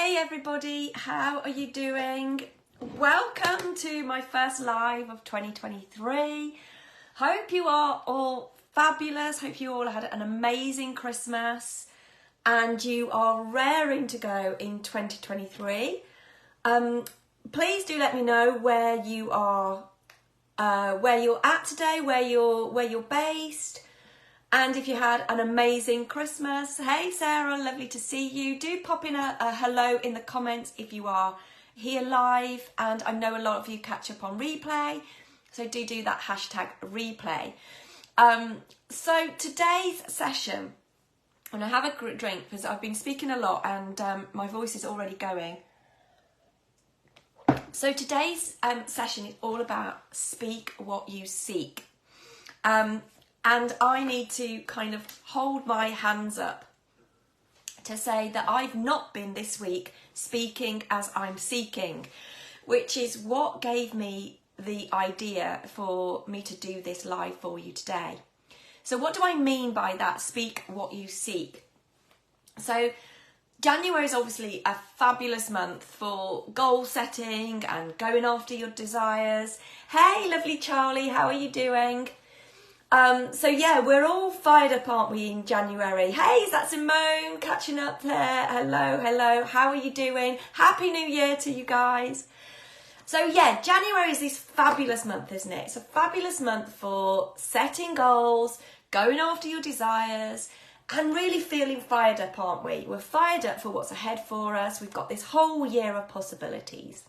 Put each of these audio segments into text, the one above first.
Hey everybody, how are you doing? Welcome to my first live of 2023. Hope you are all fabulous. Hope you all had an amazing Christmas and you are raring to go in 2023. Please do let me know where you are, where you're at today, where you're based. And if you had an amazing Christmas. Hey Sarah, lovely to see you. Do pop in a hello in the comments if you are here live. And I know a lot of you catch up on replay. So do that hashtag replay. So today's session, and I have a drink because I've been speaking a lot and my voice is already going. So today's session is all about speak what you seek. And I need to kind of hold my hands up to say that I've not been this week speaking as I'm seeking, which is what gave me the idea for me to do this live for you today. So what do I mean by that? Speak what you seek. So January is obviously a fabulous month for goal setting and going after your desires. Hey, lovely Charlie, how are you doing? So yeah, we're all fired up, aren't we, in January? Hey, is that Simone catching up there? Hello. How are you doing? Happy New Year to you guys. So yeah, January is this fabulous month, isn't it? It's a fabulous month for setting goals, going after your desires, and really feeling fired up, aren't we? We're fired up for what's ahead for us. We've got this whole year of possibilities.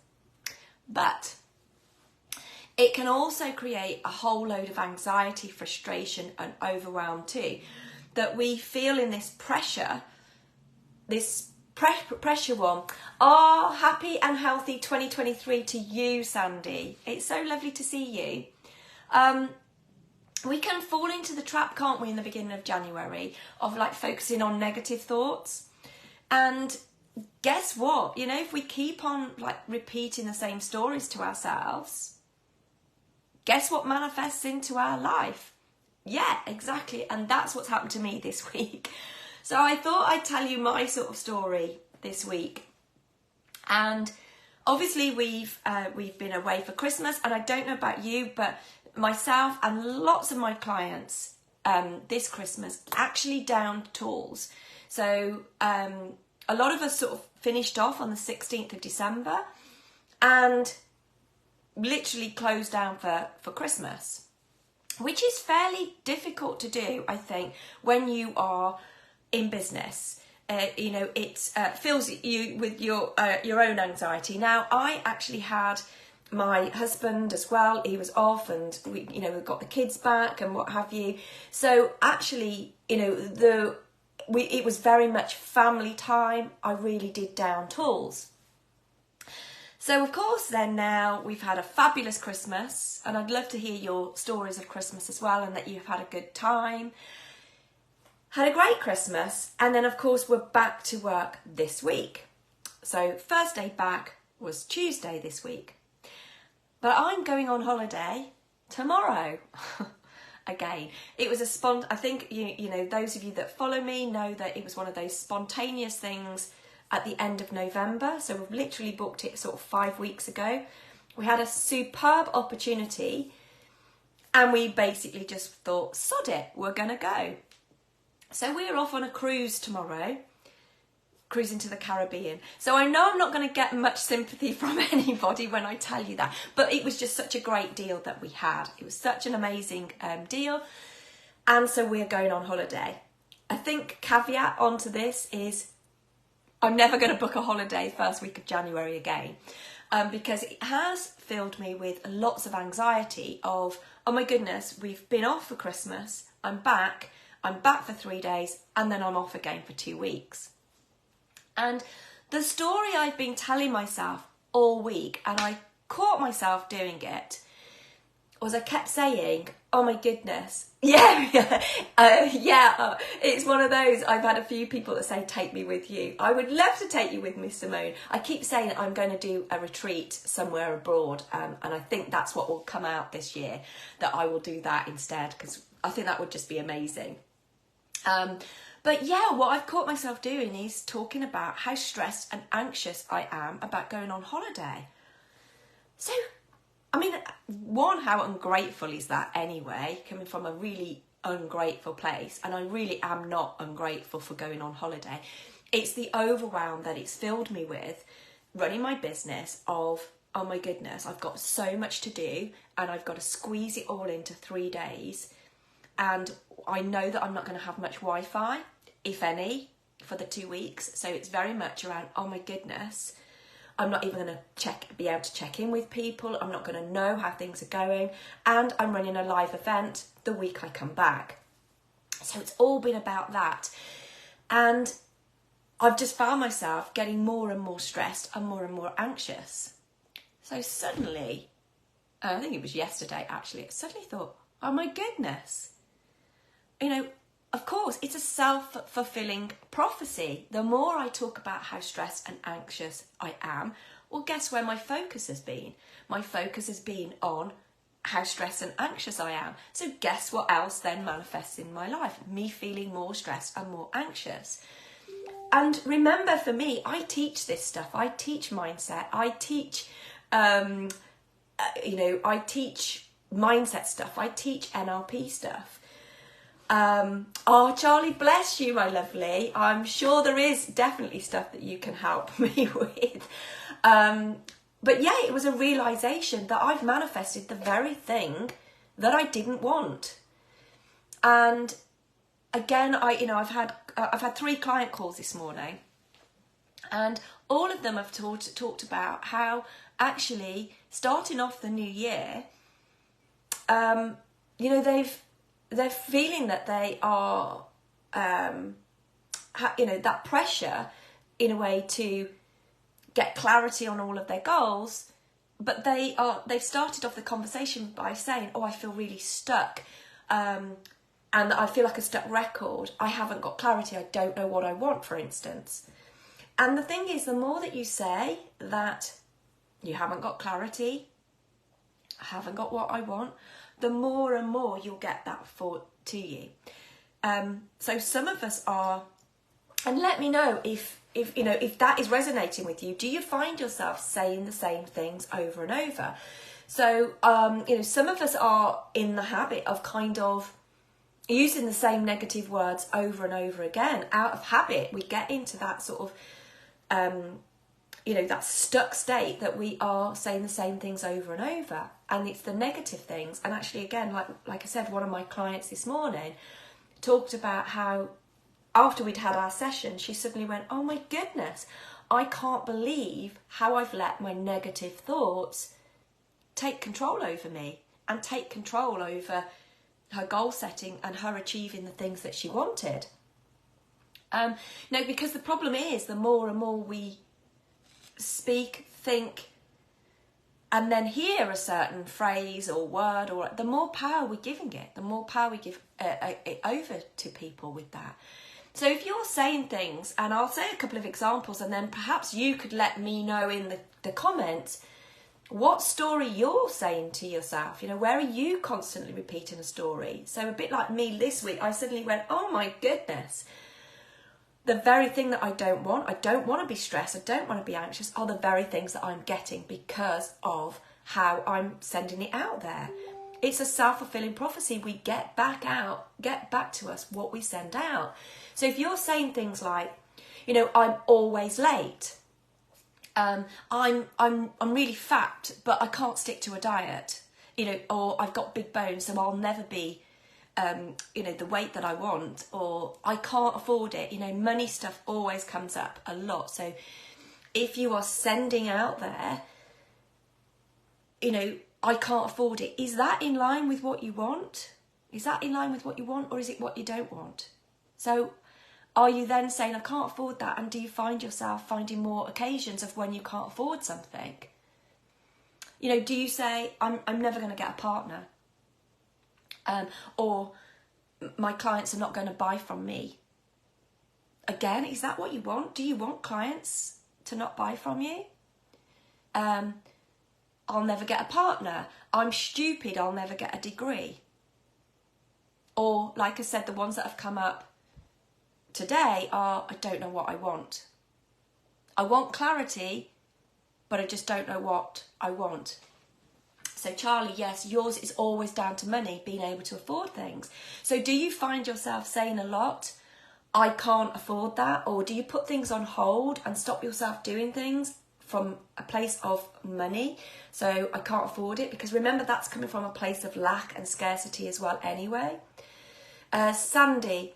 But it can also create a whole load of anxiety, frustration and overwhelm too. That we feel in this pressure, pressure one. Oh, happy and healthy 2023 to you, Sandy. It's so lovely to see you. We can fall into the trap, can't we, in the beginning of January, of like focusing on negative thoughts. And guess what? You know, if we keep on like repeating the same stories to ourselves, guess what manifests into our life? Yeah, exactly. And that's what's happened to me this week. So I thought I'd tell you my sort of story this week. And obviously we've been away for Christmas, and I don't know about you, but myself and lots of my clients this Christmas actually downed tools. So a lot of us sort of finished off on the 16th of December and literally closed down for Christmas, which is fairly difficult to do, I think, when you are in business. You know, it fills you with your own anxiety. Now, I actually had my husband as well. He was off, and we got the kids back and what have you. So actually, you know, it was very much family time. I really did down tools. So of course then now we've had a fabulous Christmas, and I'd love to hear your stories of Christmas as well, and that you've had a good time. Had a great Christmas, and then of course we're back to work this week. So first day back was Tuesday this week. But I'm going on holiday tomorrow. Again, it was I think you know, those of you that follow me know that it was one of those spontaneous things at the end of November. So we've literally booked it sort of 5 weeks ago. We had a superb opportunity and we basically just thought, sod it, we're going to go. So we're off on a cruise tomorrow, cruising to the Caribbean. So I know I'm not going to get much sympathy from anybody when I tell you that, but it was just such a great deal that we had. It was such an amazing deal. And so we're going on holiday. I think caveat onto this is I'm never going to book a holiday first week of January again, because it has filled me with lots of anxiety of, oh my goodness, we've been off for Christmas, I'm back for 3 days, and then I'm off again for 2 weeks. And the story I've been telling myself all week, and I caught myself doing it, was I kept saying, oh my goodness, it's one of those. I've had a few people that say, take me with you. I would love to take you with me, Simone. I keep saying that I'm going to do a retreat somewhere abroad, and I think that's what will come out this year, that I will do that instead, because I think that would just be amazing. But yeah, what I've caught myself doing is talking about how stressed and anxious I am about going on holiday. So, I mean, one, how ungrateful is that anyway, coming from a really ungrateful place? And I really am not ungrateful for going on holiday. It's the overwhelm that it's filled me with running my business of, oh my goodness, I've got so much to do and I've got to squeeze it all into 3 days. And I know that I'm not going to have much Wi-Fi, if any, for the 2 weeks. So it's very much around, oh my goodness, I'm not even going to be able to check in with people. I'm not going to know how things are going. And I'm running a live event the week I come back. So it's all been about that. And I've just found myself getting more and more stressed and more anxious. So suddenly, I think it was yesterday actually, I suddenly thought, oh my goodness. You know, of course, it's a self-fulfilling prophecy. The more I talk about how stressed and anxious I am, well, guess where my focus has been? My focus has been on how stressed and anxious I am. So guess what else then manifests in my life? Me feeling more stressed and more anxious. And remember, for me, I teach this stuff. I teach mindset. I teach, I teach mindset stuff. I teach NLP stuff. Oh, Charlie, bless you, my lovely. I'm sure there is definitely stuff that you can help me with. But yeah, it was a realization that I've manifested the very thing that I didn't want. And again, I've had 3 client calls this morning, and all of them have talked about how actually starting off the new year, they're feeling that they are, that pressure in a way to get clarity on all of their goals, but they've started off the conversation by saying, oh, I feel really stuck, and I feel like a stuck record. I haven't got clarity. I don't know what I want, for instance. And the thing is, the more that you say that you haven't got clarity, I haven't got what I want, the more and more you'll get that thought to you. So some of us are, and let me know if that is resonating with you. Do you find yourself saying the same things over and over? So, some of us are in the habit of kind of using the same negative words over and over again. Out of habit, we get into that sort of, that stuck state that we are saying the same things over and over. And it's the negative things. And actually, again, like I said, one of my clients this morning talked about how after we'd had our session, she suddenly went, oh my goodness, I can't believe how I've let my negative thoughts take control over me and take control over her goal setting and her achieving the things that she wanted. Because the problem is, the more and more we speak, think, and then hear a certain phrase or word, or the more power we're giving it, the more power we give it over to people with that. So if you're saying things, and I'll say a couple of examples, and then perhaps you could let me know in the comments what story you're saying to yourself. Where are you constantly repeating a story? So a bit like me this week, I suddenly went, oh my goodness, the very thing that I don't want to be stressed, I don't want to be anxious, are the very things that I'm getting because of how I'm sending it out there. It's a self-fulfilling prophecy. We get back to us what we send out. So if you're saying things like, I'm always late, I'm really fat, but I can't stick to a diet, or I've got big bones, so I'll never be the weight that I want, or I can't afford it. Money stuff always comes up a lot. So if you are sending out there, I can't afford it, is that in line with what you want? Is that in line with what you want, or is it what you don't want? So are you then saying, I can't afford that, and do you find yourself finding more occasions of when you can't afford something? Do you say, I'm never going to get a partner? Or my clients are not going to buy from me? Again, is that what you want? Do you want clients to not buy from you? I'll never get a partner. I'm stupid, I'll never get a degree. Or, like I said, the ones that have come up, today are, I don't know what I want. I want clarity, but I just don't know what I want. So Charlie, yes, yours is always down to money, being able to afford things. So do you find yourself saying a lot, I can't afford that? Or do you put things on hold and stop yourself doing things from a place of money? So I can't afford it, because remember, that's coming from a place of lack and scarcity as well anyway. Sandy,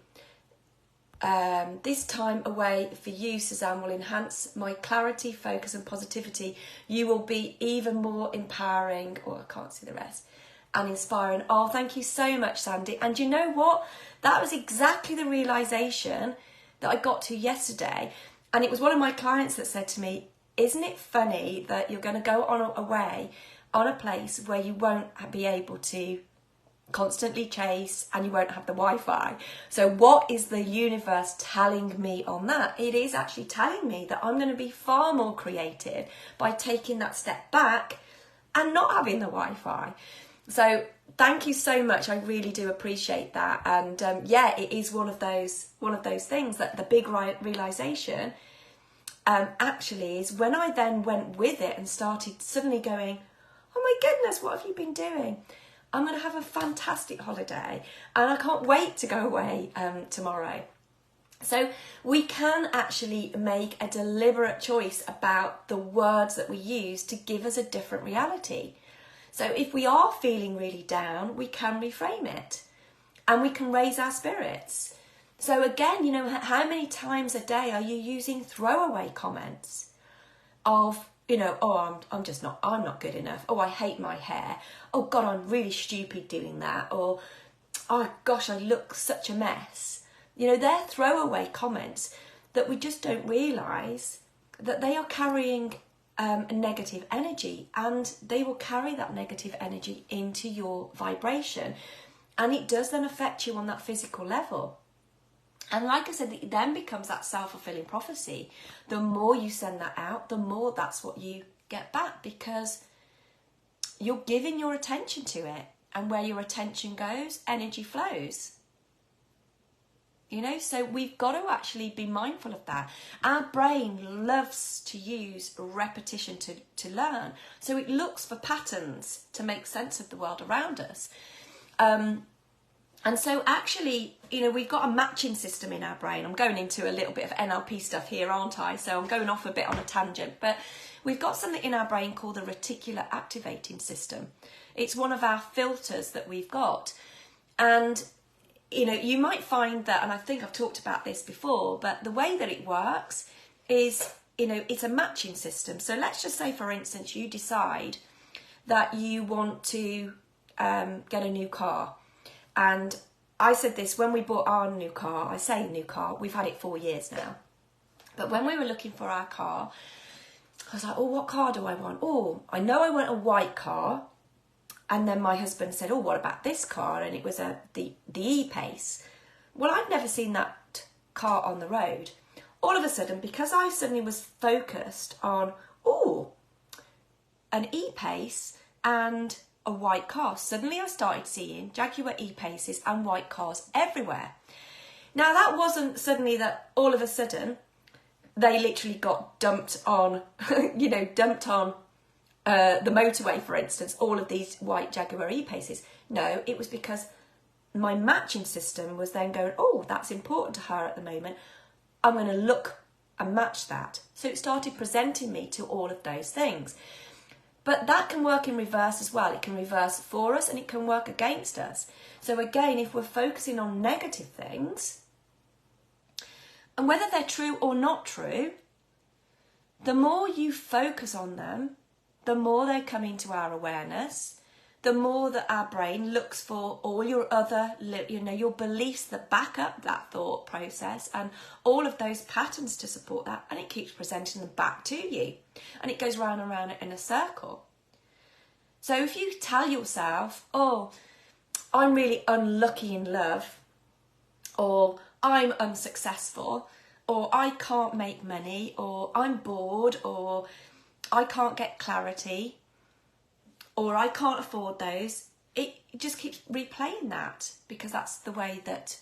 this time away for you, Suzanne, will enhance my clarity, focus and positivity. You will be even more empowering, or I can't see the rest, and inspiring. Oh, thank you so much, Sandy. And you know what? That was exactly the realisation that I got to yesterday. And it was one of my clients that said to me, isn't it funny that you're going to go on away on a place where you won't be able to constantly chase and you won't have the Wi-Fi? So what is the universe telling me on that? It is actually telling me that I'm going to be far more creative by taking that step back and not having the Wi-Fi. So thank you so much. I really do appreciate that. And yeah, it is one of those things that the big realization actually is when I then went with it and started suddenly going, oh my goodness, what have you been doing? I'm going to have a fantastic holiday and I can't wait to go away tomorrow. So we can actually make a deliberate choice about the words that we use to give us a different reality. So if we are feeling really down, we can reframe it and we can raise our spirits. So again, you know, how many times a day are you using throwaway comments of, you know, oh, I'm not good enough. Oh, I hate my hair. Oh God, I'm really stupid doing that. Or, oh gosh, I look such a mess. You know, they're throwaway comments that we just don't realise that they are carrying a negative energy, and they will carry that negative energy into your vibration, and it does then affect you on that physical level. And like I said, it then becomes that self-fulfilling prophecy. The more you send that out, the more that's what you get back, because you're giving your attention to it, and where your attention goes, energy flows. You know, so we've got to actually be mindful of that. Our brain loves to use repetition to learn. So it looks for patterns to make sense of the world around us. And so actually, you know, we've got a matching system in our brain. I'm going into a little bit of NLP stuff here, aren't I? So I'm going off a bit on a tangent. But we've got something in our brain called the reticular activating system. It's one of our filters that we've got. And you know, you might find that, and I think I've talked about this before, but the way that it works is, you know, it's a matching system. So let's just say, for instance, you decide that you want to get a new car. And I said this when we bought our new car. I say new car, we've had it 4 years now. But when we were looking for our car, I was like, oh, what car do I want? Oh, I know I want a white car. And then my husband said, oh, what about this car? And it was the E-Pace. Well, I'd never seen that car on the road. All of a sudden, because I suddenly was focused on, oh, an E-Pace and a white car, suddenly I started seeing Jaguar E-Paces and white cars everywhere. Now, that wasn't suddenly that all of a sudden they literally got dumped on, you know, the motorway, for instance, all of these white Jaguar E-Paces. No, it was because my matching system was then going, oh, that's important to her at the moment. I'm going to look and match that. So it started presenting me to all of those things. But that can work in reverse as well. It can reverse for us and it can work against us. So again, if we're focusing on negative things, and whether they're true or not true, the more you focus on them, the more they come into our awareness, the more that our brain looks for all your other, you know, your beliefs that back up that thought process and all of those patterns to support that, and it keeps presenting them back to you. And it goes round and round in a circle. So if you tell yourself, oh, I'm really unlucky in love, or I'm unsuccessful, or I can't make money, or I'm bored, or I can't get clarity, or I can't afford those, it just keeps replaying that, because that's the way that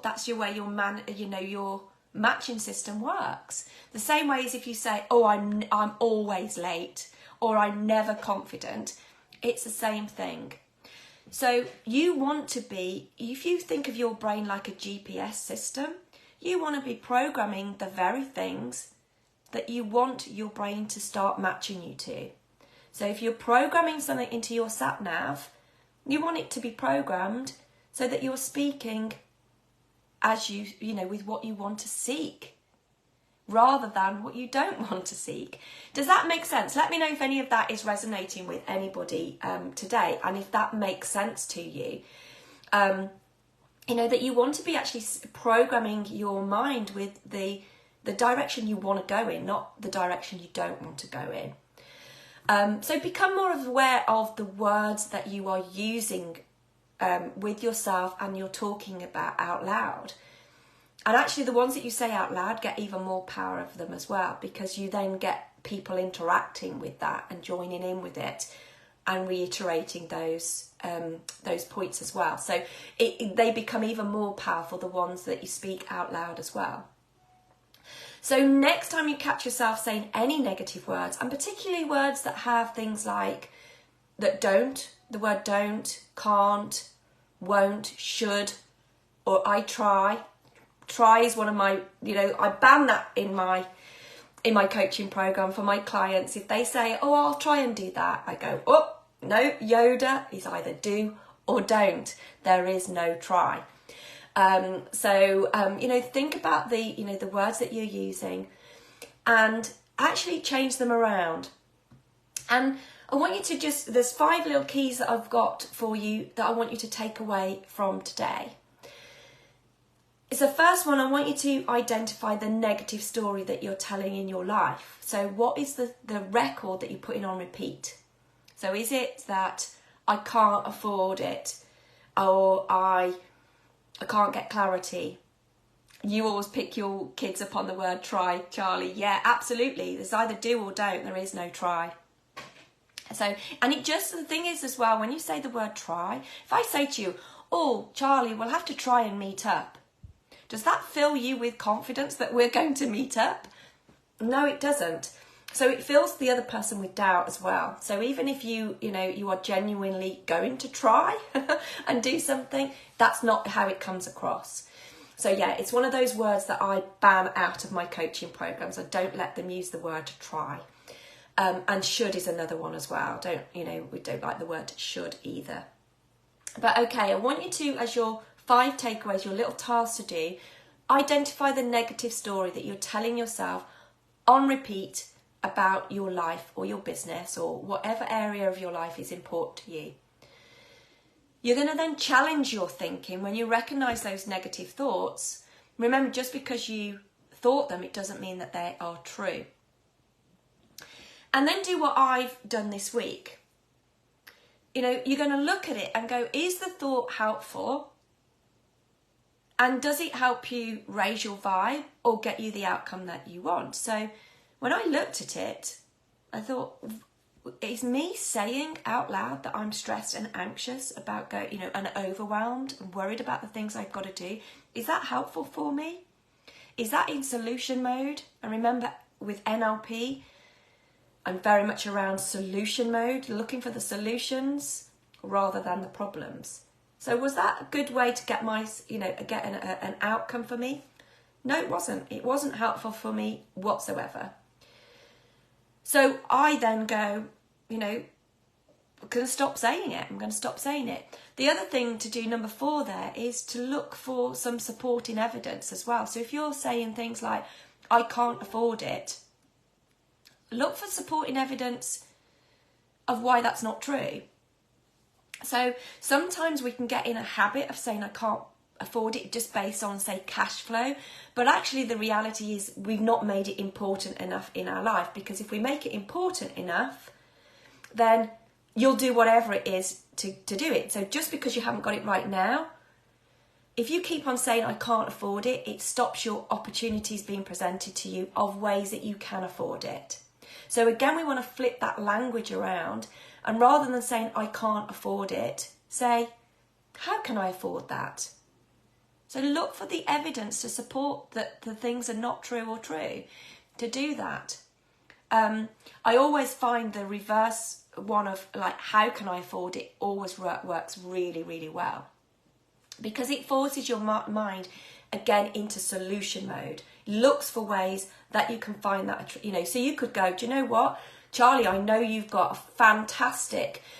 that's your way your matching system works. The same way as if you say, oh, I'm always late, or I'm never confident, it's the same thing. So you want to be, if you think of your brain like a GPS system, you want to be programming the very things that you want your brain to start matching you to. So if you're programming something into your sat nav, you want it to be programmed so that you're speaking as with what you want to seek, rather than what you don't want to seek. Does that make sense? Let me know if any of that is resonating with anybody today, and if that makes sense to you. That you want to be actually programming your mind with the direction you want to go in, not the direction you don't want to go in. So become more aware of the words that you are using with yourself and you're talking about out loud. And actually the ones that you say out loud get even more power of them as well, because you then get people interacting with that and joining in with it and reiterating those points as well. So they become even more powerful, the ones that you speak out loud as well. So next time you catch yourself saying any negative words, and particularly words that have things like the word don't, can't, won't, should, or I try. Try is one of my, I ban that in my coaching program for my clients. If they say, oh, I'll try and do that, I go, oh, no, Yoda is either do or don't. There is no try. Think about the words that you're using and actually change them around. And I want you to there's 5 little keys that I've got for you that I want you to take away from today. It's the first one. I want you to identify the negative story that you're telling in your life. So what is the record that you're putting on repeat? So is it that I can't afford it, or I can't get clarity? You always pick your kids up on the word try, Charlie. Yeah, absolutely. There's either do or don't. There is no try. So, and the thing is as well, when you say the word try, if I say to you, oh, Charlie, we'll have to try and meet up. Does that fill you with confidence that we're going to meet up? No, it doesn't. So it fills the other person with doubt as well. So even if you are genuinely going to try and do something, that's not how it comes across. So yeah, it's one of those words that I ban out of my coaching programs. I don't let them use the word try. And should is another one as well. We don't like the word should either. But okay, I want you to, as your 5 takeaways, your little task to do, identify the negative story that you're telling yourself on repeat about your life or your business or whatever area of your life is important to you. You're going to then challenge your thinking when you recognise those negative thoughts. Remember, just because you thought them, it doesn't mean that they are true. And then do what I've done this week. You're going to look at it and go, is the thought helpful? And does it help you raise your vibe or get you the outcome that you want? So when I looked at it, I thought, is me saying out loud that I'm stressed and anxious about and overwhelmed and worried about the things I've got to do, is that helpful for me? Is that in solution mode? And remember, with NLP, I'm very much around solution mode, looking for the solutions rather than the problems. So was that a good way to get an outcome for me? No, it wasn't. It wasn't helpful for me whatsoever. So I then go, I'm going to stop saying it. I'm going to stop saying it. The other thing to do, number 4 there, is to look for some supporting evidence as well. So if you're saying things like, I can't afford it, look for supporting evidence of why that's not true. So sometimes we can get in a habit of saying I can't afford it just based on, say, cash flow. But actually the reality is we've not made it important enough in our life, because if we make it important enough, then you'll do whatever it is to do it. So just because you haven't got it right now, if you keep on saying I can't afford it, it stops your opportunities being presented to you of ways that you can afford it. So again, we want to flip that language around, and rather than saying I can't afford it, say, how can I afford that? So look for the evidence to support that the things are not true or true to do that. I always find the reverse one of like, how can I afford it, always works really, really well. Because it forces your mind again into solution mode, looks for ways that you can find that, so you could go, do you know what, Charlie, I know you've got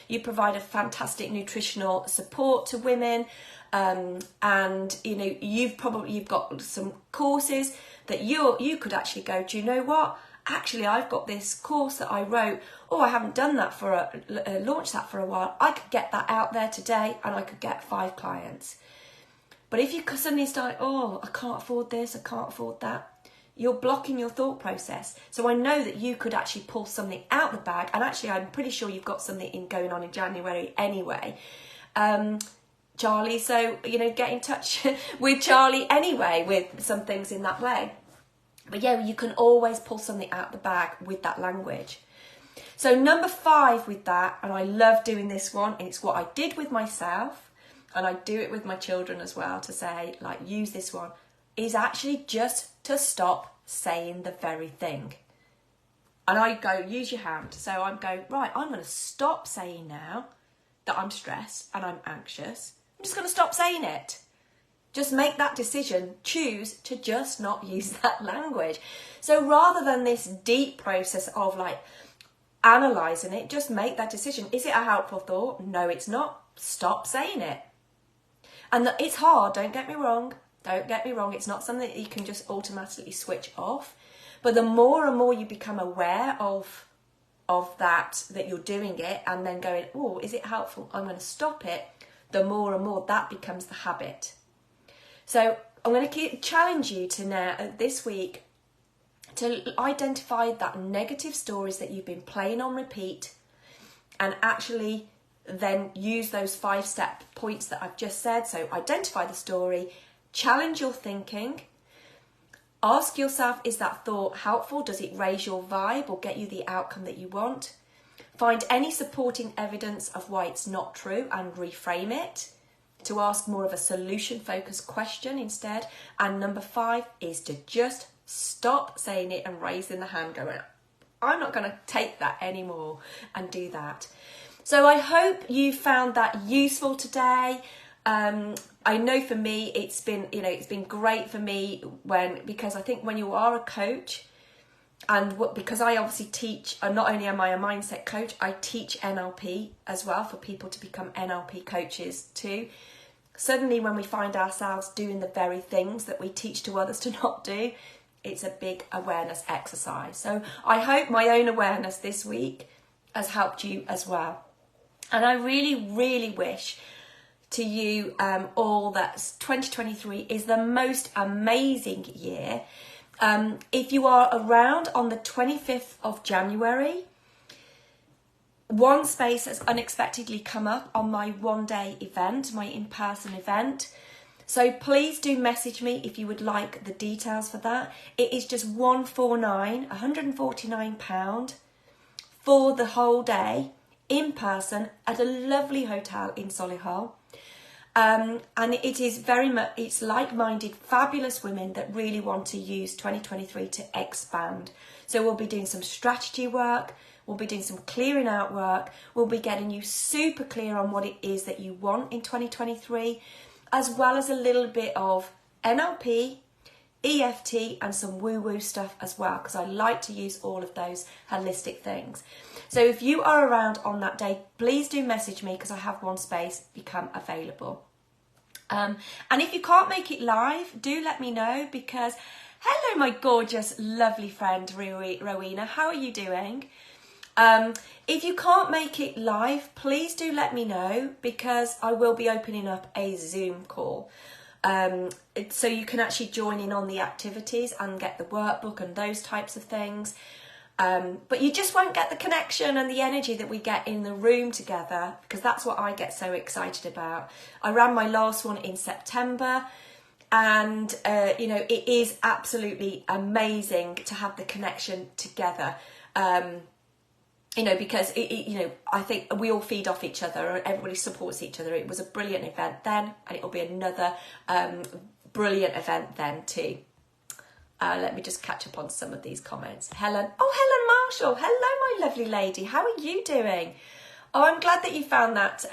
you provide a fantastic nutritional support to women, and you've got some courses that you could actually go, do you know what, actually I've got this course that I wrote, I haven't done that launched that for a while, I could get that out there today and I could get 5 clients. But if you suddenly start, I can't afford this, I can't afford that, you're blocking your thought process. So I know that you could actually pull something out the bag, and actually I'm pretty sure you've got something going on in January anyway, Charlie. So, get in touch with Charlie anyway with some things in that way. But yeah, you can always pull something out the bag with that language. So number 5 with that, and I love doing this one, and it's what I did with myself, and I do it with my children as well, to say, like, use this one, is actually just to stop saying the very thing. And I go, use your hand. So I'm going, right, I'm going to stop saying now that I'm stressed and I'm anxious. I'm just going to stop saying it. Just make that decision. Choose to just not use that language. So rather than this deep process of like analysing it, just make that decision. Is it a helpful thought? No, it's not. Stop saying it. And it's hard, don't get me wrong. It's not something that you can just automatically switch off. But the more and more you become aware of that you're doing it, and then going, is it helpful? I'm going to stop it. The more and more that becomes the habit. So I'm going to challenge you to now, this week, to identify that negative stories that you've been playing on repeat, and actually then use those 5-step points that I've just said. So identify the story, challenge your thinking, ask yourself, is that thought helpful? Does it raise your vibe or get you the outcome that you want? Find any supporting evidence of why it's not true and reframe it, to ask more of a solution-focused question instead. And number 5 is to just stop saying it and raising the hand, going, I'm not going to take that anymore, and do that. So I hope you found that useful today. I know for me, it's been great for me because I think when you are a coach, and because I obviously teach, not only am I a mindset coach, I teach NLP as well for people to become NLP coaches too. Suddenly when we find ourselves doing the very things that we teach to others to not do, it's a big awareness exercise. So I hope my own awareness this week has helped you as well. And I really, really wish to you all that 2023 is the most amazing year. If you are around on the 25th of January, one space has unexpectedly come up on my one-day event, my in-person event. So please do message me if you would like the details for that. It is just £149 for the whole day, in person at a lovely hotel in Solihull. And it is very much, it's like-minded, fabulous women that really want to use 2023 to expand. So we'll be doing some strategy work, we'll be doing some clearing out work, we'll be getting you super clear on what it is that you want in 2023, as well as a little bit of NLP, EFT and some woo-woo stuff as well, because I like to use all of those holistic things. So if you are around on that day, please do message me, because I have one space become available. And if you can't make it live, do let me know, because hello my gorgeous lovely friend Rowena, how are you doing? If you can't make it live, please do let me know, because I will be opening up a Zoom call. So you can actually join in on the activities and get the workbook and those types of things. But you just won't get the connection and the energy that we get in the room together, because that's what I get so excited about. I ran my last one in September, and it is absolutely amazing to have the connection together. Because I think we all feed off each other, everybody supports each other. It was a brilliant event then, and it'll be another brilliant event then too. Let me just catch up on some of these comments. Helen Marshall, hello my lovely lady, how are you doing? Oh, I'm glad that you found that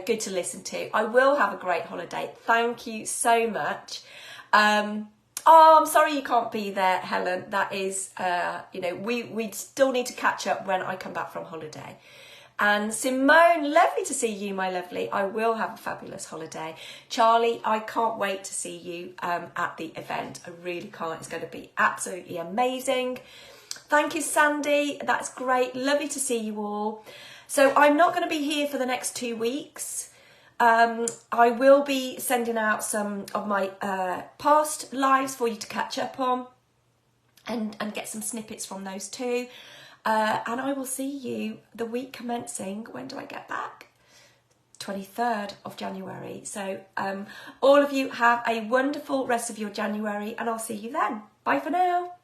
good to listen to. I will have a great holiday. Thank you so much. Oh, I'm sorry you can't be there, Helen. That is, you know, we still need to catch up when I come back from holiday. And Simone, lovely to see you, my lovely. I will have a fabulous holiday. Charlie, I can't wait to see you at the event. I really can't. It's going to be absolutely amazing. Thank you, Sandy. That's great. Lovely to see you all. So I'm not going to be here for the next 2 weeks. I will be sending out some of my past lives for you to catch up on and get some snippets from those too. And I will see you the week commencing, when do I get back? 23rd of January. So all of you have a wonderful rest of your January and I'll see you then. Bye for now.